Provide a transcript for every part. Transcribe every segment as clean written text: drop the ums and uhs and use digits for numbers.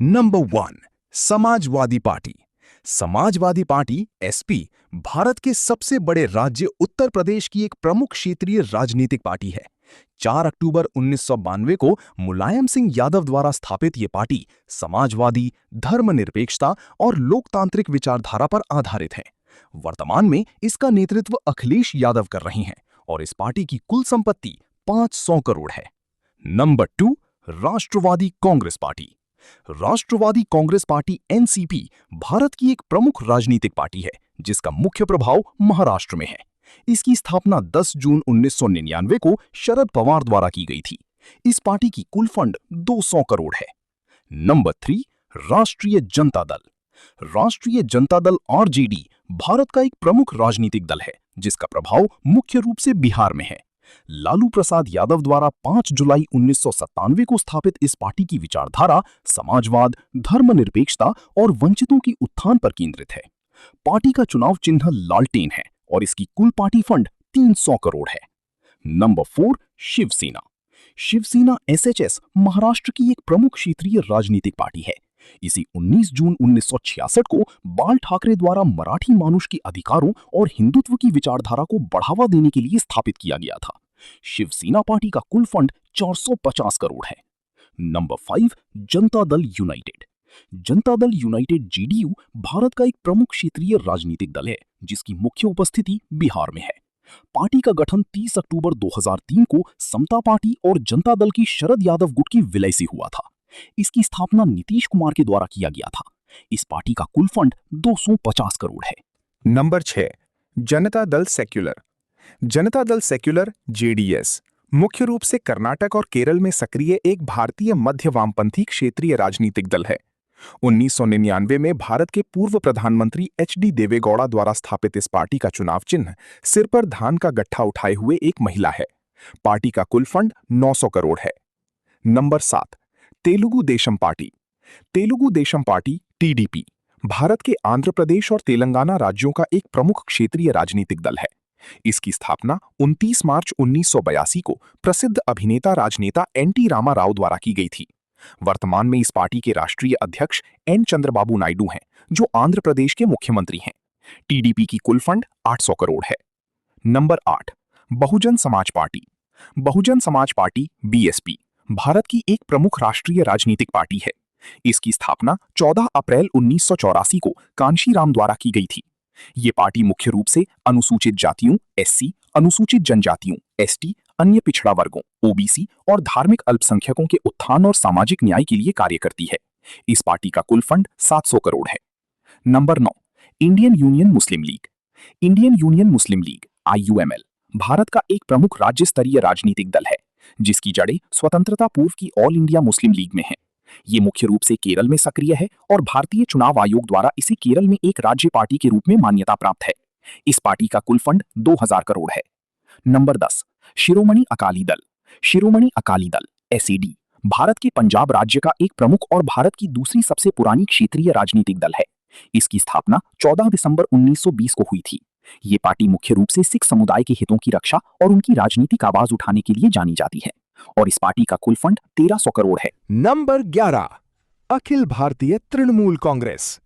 Number 1, Samajwadi party. Samajwadi party SP Bharat के सबसे बड़े राज्य उत्तर प्रदेश की एक प्रमुख क्षेत्रीय राजनीतिक पार्टी है। 4 अक्टूबर 1992 को मुलायम सिंह यादव द्वारा स्थापित ये पार्टी समाजवादी, धर्मनिरपेक्षता और लोकतांत्रिक विचारधारा पर आधारित है। वर्तमान में इसका नेतृत्व अखिलेश यादव कर रहे हैं और इस पार्टी की कुल संपत्ति 500 करोड़ है। नंबर 2, राष्ट्रवादी कांग्रेस पार्टी। राष्ट्रवादी कांग्रेस पार्टी एनसीपी भारत की एक प्रमुख राजनीतिक पार्टी है जिसका मुख्य प्रभाव महाराष्ट्र में है। इसकी स्थापना 10 जून 1999 को शरद पवार द्वारा की गई थी। इस पार्टी की कुल फंड 200 करोड़ है। नंबर 3, राष्ट्रीय जनता दल। राष्ट्रीय जनता दल आरजेडी भारत का एक प्रमुख राजनीतिक दल है जिसका प्रभाव मुख्य रूप से बिहार में है। लालू प्रसाद यादव द्वारा 5 जुलाई 1997 को स्थापित इस पार्टी की विचारधारा समाजवाद, धर्मनिरपेक्षता और वंचितों के उत्थान पर केंद्रित है। पार्टी का चुनाव चिन्ह लालटेन है और इसकी कुल पार्टी फंड 300 करोड़ है। नंबर 4, शिवसेना। शिवसेना एसएचएस महाराष्ट्र की एक प्रमुख क्षेत्रीय राजनीतिक पार्टी है। इसे 19 जून 1966 को बाल ठाकरे द्वारा मराठी मानुष के अधिकारों और हिंदुत्व की विचारधारा को बढ़ावा देने के लिए स्थापित किया गया था। शिवसेना पार्टी का कुल फंड 450 करोड़ है। Number 5, Janata Dal United. Janata Dal United JDU Bharat का एक प्रमुख क्षेत्रीय राजनीतिक दल है जिसकी मुख्य उपस्थिति बिहार में है। पार्टी का गठन 30 अक्टूबर 2003 को समता पार्टी और जनता दल की शरद यादव गुट की विलय से हुआ था। इसकी स्थापना नीतीश कुमार के द्वारा किया गया था। इस पार्टी का कुल फंड 250 करोड़ है। Number 6, Janata Dal secular. Janata Dal secular JDS मुख्य रूप से कर्नाटक और केरल में सक्रिय एक भारतीय मध्य वामपंथी क्षेत्रीय राजनीतिक दल है। 1999 में भारत के पूर्व प्रधानमंत्री एचडी देवेगौड़ा द्वारा स्थापित इस पार्टी का चुनाव चिन्ह सिर पर धान का गट्ठा उठाए हुए एक महिला है। पार्टी का कुल फंड 900 करोड़ है। Number 7, Telugu Desam party. Telugu Desam party TDP Bharat के आंध्र प्रदेश और तेलंगाना राज्यों का एक प्रमुख क्षेत्रीय राजनीतिक दल है। इसकी स्थापना 29 मार्च 1982 को प्रसिद्ध अभिनेता राजनेता एनटी रामा राव द्वारा की गई थी। वर्तमान में इस पार्टी के राष्ट्रीय अध्यक्ष एन चंद्रबाबू नायडू हैं, जो आंध्र प्रदेश के मुख्यमंत्री हैं। टीडीपी की कुल फंड 800 करोड़ है। Number 8, Bahujan Samaj party. Bahujan Samaj party BSP Bharat की एक प्रमुख राष्ट्रीय राजनीतिक पार्टी है। इसकी स्थापना 14 अप्रैल 1984 को कांशीराम द्वारा की गई थी। ये पार्टी मुख्य रूप से अनुसूचित जातियों एससी, अनुसूचित जनजातियों एसटी, अन्य पिछड़ा वर्गों ओबीसी और धार्मिक अल्पसंख्यकों के उत्थान और सामाजिक न्याय के लिए कार्य करती है। इस पार्टी का कुल फंड 700 करोड़ है। नंबर 9, इंडियन यूनियन मुस्लिम लीग। इंडियन यूनियन मुस्लिम लीग आईयूएमएल भारत का एक प्रमुख राज्य स्तरीय राजनीतिक दल है जिसकी जड़ें स्वतंत्रता पूर्व की ऑल इंडिया मुस्लिम लीग में हैं। ये मुख्य रूप से केरल में सक्रिय है और भारतीय चुनाव आयोग द्वारा इसे केरल में एक राज्य पार्टी के रूप में मान्यता प्राप्त है। इस पार्टी का कुल फंड 2000 करोड़ है। नंबर 10, शिरोमणि अकाली दल। शिरोमणि अकाली दल एसएडी भारत के पंजाब राज्य का एक प्रमुख और भारत की दूसरी सबसे पुरानी क्षेत्रीय राजनीतिक दल है। इसकी स्थापना 14 दिसंबर 1920 को हुई थी। ये पार्टी मुख्य रूप से सिख समुदाय के हितों की रक्षा और उनकी राजनीतिक आवाज उठाने के लिए जानी जाती है और इस पार्टी का कुल फंड 1300 करोड़ है। नंबर 11, अखिल भारतीय तृणमूल कांग्रेस।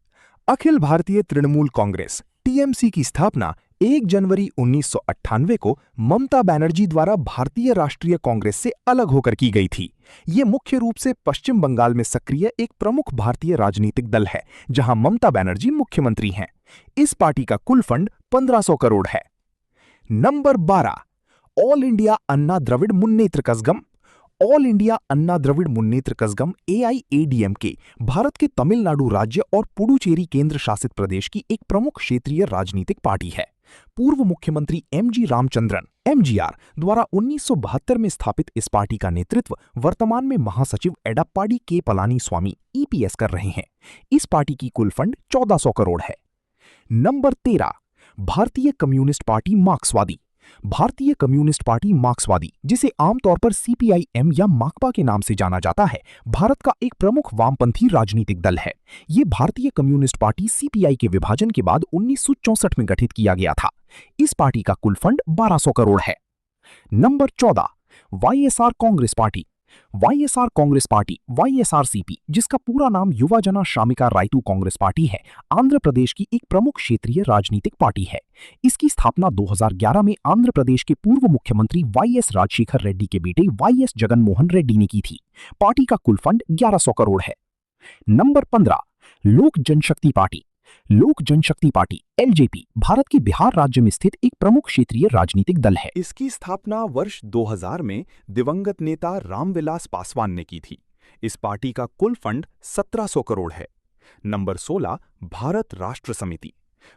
अखिल भारतीय तृणमूल कांग्रेस टीएमसी की स्थापना 1 जनवरी 1998 को ममता बनर्जी द्वारा भारतीय राष्ट्रीय कांग्रेस से अलग होकर की गई थी। ये मुख्य रूप से पश्चिम बंगाल में सक्रिय एक प्रमुख भारतीय राजनीतिक दल है जहां ममता बनर्जी मुख्यमंत्री हैं। इस पार्टी का कुल फंड 1500 करोड़ है। नंबर 12, ऑल इंडिया अन्ना द्रविड़ मुन्नेत्र कज़गम। ऑल इंडिया अन्ना द्रविड़ मुन्नेत्र कज़गम एआईएडीएमके भारत के तमिलनाडु राज्य और पुडुचेरी केंद्र शासित प्रदेश की एक प्रमुख क्षेत्रीय राजनीतिक पार्टी है। पूर्व मुख्यमंत्री एमजी रामचंद्रन एमजीआर द्वारा 1972 में स्थापित इस पार्टी का नेतृत्व वर्तमान में महासचिव एडप्पाडी के पलानीस्वामी ईपीएस कर रहे हैं। इस पार्टी की कुल फंड 1400 करोड़ है। नंबर 13, भारतीय कम्युनिस्ट पार्टी मार्क्सवादी। भारतीय कम्युनिस्ट पार्टी मार्क्सवादी, जिसे आमतौर पर सीपीआईएम या माकपा के नाम से जाना जाता है, भारत का एक प्रमुख वामपंथी राजनीतिक दल है। ये भारतीय कम्युनिस्ट पार्टी सीपीआई के विभाजन के बाद 1964 में गठित किया गया था। इस पार्टी का कुल फंड 1200 करोड़ है। Number 14, YSR Congress party. YSR Congress party YSRCP, जिसका पूरा नाम युवा जना श्रमिका राइतू कांग्रेस पार्टी है, आंध्र प्रदेश की एक प्रमुख क्षेत्रीय राजनीतिक पार्टी है। इसकी स्थापना 2011 में आंध्र प्रदेश के पूर्व मुख्यमंत्री वाईएस राजशेखर रेड्डी के बेटे वाईएस जगनमोहन रेड्डी ने की थी। पार्टी का कुल फंड 1100 करोड़ है। नंबर 15, लोक जनशक्ति पार्टी। लोक जनशक्ति पार्टी एलजेपी भारत के बिहार राज्य में स्थित एक प्रमुख क्षेत्रीय राजनीतिक दल है। इसकी स्थापना वर्ष 2000 में दिवंगत नेता रामविलास पासवान ने की थी। इस पार्टी का कुल फंड 1700 करोड़ है। नंबर 16, भारत राष्ट्र समिति।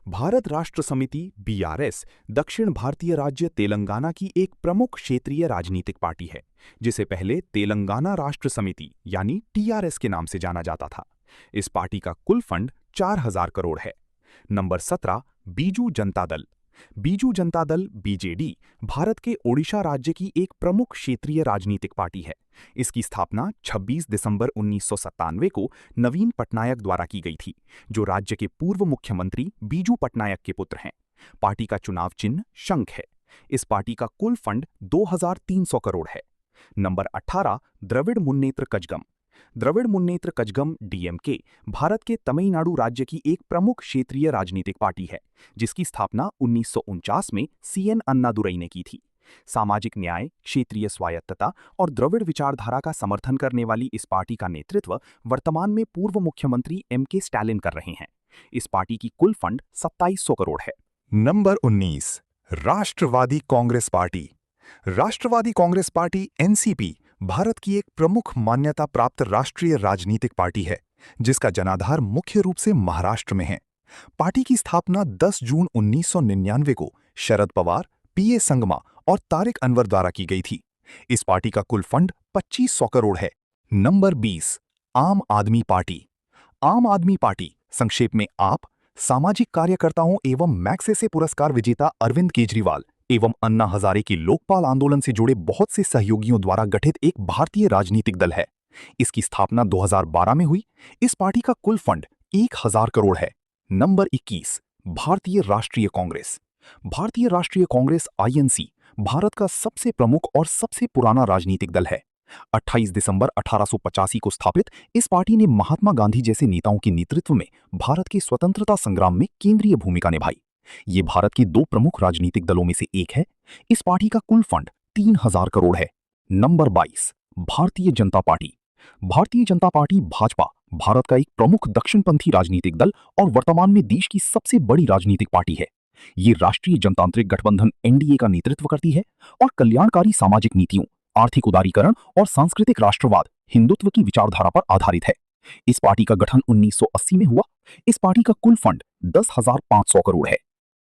भारत राष्ट्र समिति बीआरएस दक्षिण भारतीय राज्य तेलंगाना की एक प्रमुख क्षेत्रीय राजनीतिक पार्टी है, जिसे पहले तेलंगाना राष्ट्र समिति यानी टीआरएस के नाम से जाना जाता था। इस पार्टी का कुल फंड 4000 करोड़ है। नंबर 17, बीजू जनता दल। बीजू जनता दल बीजेडी भारत के ओडिशा राज्य की एक प्रमुख क्षेत्रीय राजनीतिक पार्टी है। इसकी स्थापना 26 दिसंबर 1997 को नवीन पटनायक द्वारा की गई थी, जो राज्य के पूर्व मुख्यमंत्री बीजू पटनायक के पुत्र हैं। पार्टी का चुनाव चिन्ह शंख है। इस पार्टी का कुल फंड 2300 करोड़ है। नंबर 18, द्रविड़ मुन्नेत्र कजगम। द्रविड़ मुन्नेत्र कजगम डीएमके भारत के तमिलनाडु राज्य की एक प्रमुख क्षेत्रीय राजनीतिक पार्टी है, जिसकी स्थापना 1949 में सीएन अन्नादुरई ने की थी। सामाजिक न्याय, क्षेत्रीय स्वायत्तता और द्रविड़ विचारधारा का समर्थन करने वाली इस पार्टी का नेतृत्व वर्तमान में पूर्व मुख्यमंत्री एमके स्टालिन कर रहे हैं। इस पार्टी की कुल फंड 2700 करोड़ है। नंबर 19, राष्ट्रवादी कांग्रेस पार्टी। राष्ट्रवादी कांग्रेस पार्टी एनसीपी भारत की एक प्रमुख मान्यता प्राप्त राष्ट्रीय राजनीतिक पार्टी है, जिसका जनाधार मुख्य रूप से महाराष्ट्र में है। पार्टी की स्थापना 10 जून 1999 को शरद पवार, पीए संगमा और तारिक अनवर द्वारा की गई थी। इस पार्टी का कुल फंड 2500 करोड़ है। नंबर 20, आम आदमी पार्टी। आम आदमी पार्टी संक्षेप में आप सामाजिक कार्यकर्ताओं एवं मैग्सेसे पुरस्कार विजेता अरविंद केजरीवाल एवं अन्ना हजारे की लोकपाल आंदोलन से जुड़े बहुत से सहयोगियों द्वारा गठित एक भारतीय राजनीतिक दल है। इसकी स्थापना 2012 में हुई। इस पार्टी का कुल फंड 1000 करोड़ है। नंबर 21, भारतीय राष्ट्रीय कांग्रेस। भारतीय राष्ट्रीय कांग्रेस आईएनसी भारत का सबसे प्रमुख और सबसे पुराना राजनीतिक दल है। 28 दिसंबर 1885 को स्थापित इस पार्टी ने महात्मा गांधी जैसे नेताओं के नेतृत्व में भारत के स्वतंत्रता संग्राम में केंद्रीय भूमिका निभाई। ये भारत के दो प्रमुख राजनीतिक दलों में से एक है। इस पार्टी का कुल फंड 3000 करोड़ है। Number 22, Bharatiya Janata party. Bharatiya Janata party Bhajpa Bharat का एक प्रमुख दक्षिणपंथी राजनीतिक दल और वर्तमान में देश की सबसे बड़ी राजनीतिक पार्टी है। ये राष्ट्रीय जनतांत्रिक गठबंधन एनडीए का नेतृत्व करती है और कल्याणकारी सामाजिक नीतियों, आर्थिक उदारीकरण और सांस्कृतिक राष्ट्रवाद, हिंदुत्व की विचारधारा पर आधारित है। इस पार्टी का गठन 1980 में हुआ। इस पार्टी का कुल फंड 10,500 करोड़ है।